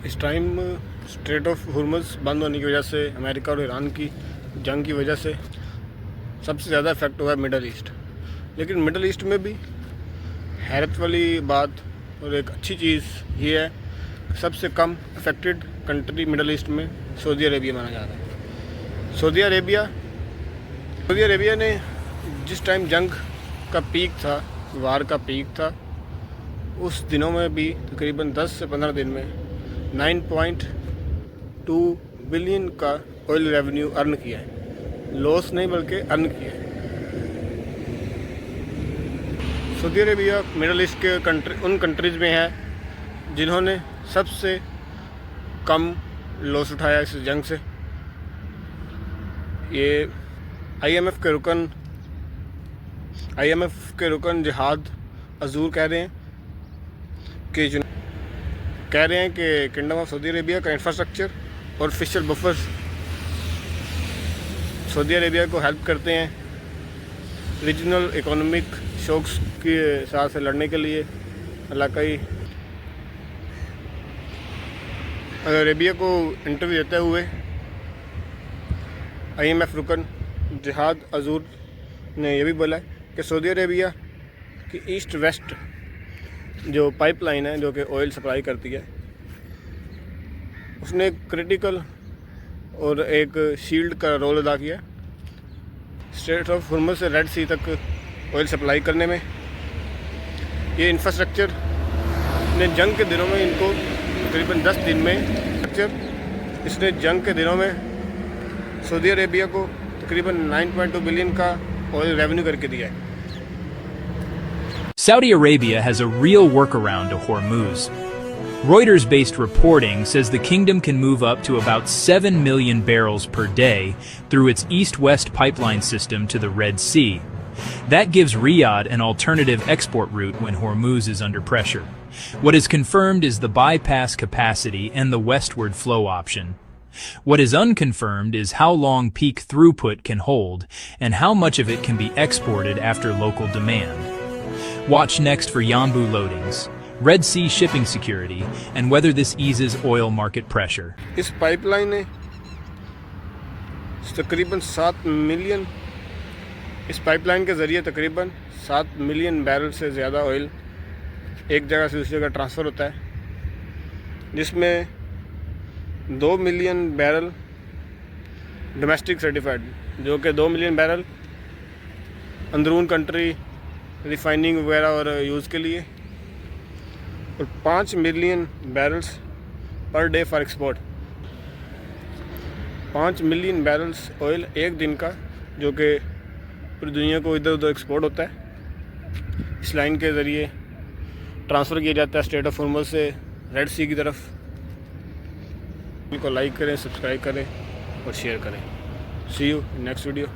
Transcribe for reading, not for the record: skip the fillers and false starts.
इस time straight of Hormuz बंद होने की वजह से, अमेरिका और ईरान की जंग की वजह से सबसे ज़्यादा इफ़ेक्ट हुआ है मिडल ईस्ट। लेकिन मिडल ईस्ट में भी हैरत वाली बात और एक अच्छी चीज़ ये है, सबसे कम अफेक्टेड कंट्री मिडल ईस्ट में सऊदी अरेबिया माना जा रहा है। सऊदी अरेबिया ने जिस टाइम जंग का पीक था, वार का पीक था, उस दिनों में भी तकरीबन 10 से 15 दिन में 9.2 बिलियन का ऑयल रेवेन्यू अर्न किया है। लॉस नहीं बल्कि अर्न किया है। सऊदी अरेबिया मिडल ईस्ट के उन कंट्रीज़ में है जिन्होंने सबसे कम लॉस उठाया इस जंग से। ये IMF के रुकन जिहाद अजूर कह रहे हैं कि किंगडम ऑफ सऊदी अरेबिया का इंफ्रास्ट्रक्चर और फिशल बफर्स सऊदी अरेबिया को हेल्प करते हैं रीजनल इकोनॉमिक शॉक्स के साथ लड़ने के लिए। इलाकाई अरेबिया को इंटरव्यू देते हुए IMF रुकन जिहाद अजूर ने यह भी बोला कि सऊदी अरेबिया की ईस्ट वेस्ट जो पाइपलाइन है जो कि ऑयल सप्लाई करती है, उसने क्रिटिकल और एक शील्ड का रोल अदा किया स्ट्रेट ऑफ हुर्मुज़ से रेड सी तक ऑयल सप्लाई करने में। ये इंफ्रास्ट्रक्चर ने जंग के दिनों में इनको तकरीबन 10 दिन में इसने जंग के दिनों में सऊदी अरेबिया को तकरीबन 9.2 बिलियन का ऑयल रेवेन्यू करके दिया है। Saudi Arabia has a real workaround to Hormuz. Reuters-based reporting says the kingdom can move up to about 7 million barrels per day through its east-west pipeline system to the Red Sea. That gives Riyadh an alternative export route when Hormuz is under pressure. What is confirmed is the bypass capacity and the westward flow option. What is unconfirmed is how long peak throughput can hold and how much of it can be exported after local demand. Watch next for Yanbu loadings, Red Sea shipping security, and whether this eases oil market pressure. इस pipeline ने तकरीबन 7 million इस pipeline के ज़रिए तकरीबन 7 million barrel से ज़्यादा oil एक जगह से दूसरी जगह ट्रांसफ़र होता है, जिसमें 2 मिलियन बैरल डोमेस्टिक सर्टिफाइड, जो कि 2 मिलियन बैरल अंदरून कंट्री रिफाइनिंग वगैरह और यूज़ के लिए, और 5 million barrels per day for export. 5 million barrels oil एक दिन का, जो कि पूरी दुनिया को इधर उधर एक्सपोर्ट होता है, इस लाइन के ज़रिए ट्रांसफ़र किया जाता है स्ट्रेट ऑफ हुर्मुज़ से रेड सी की तरफ। वीडियो को लाइक करें, सब्सक्राइब करें और शेयर करें। सी यू नेक्स्ट वीडियो।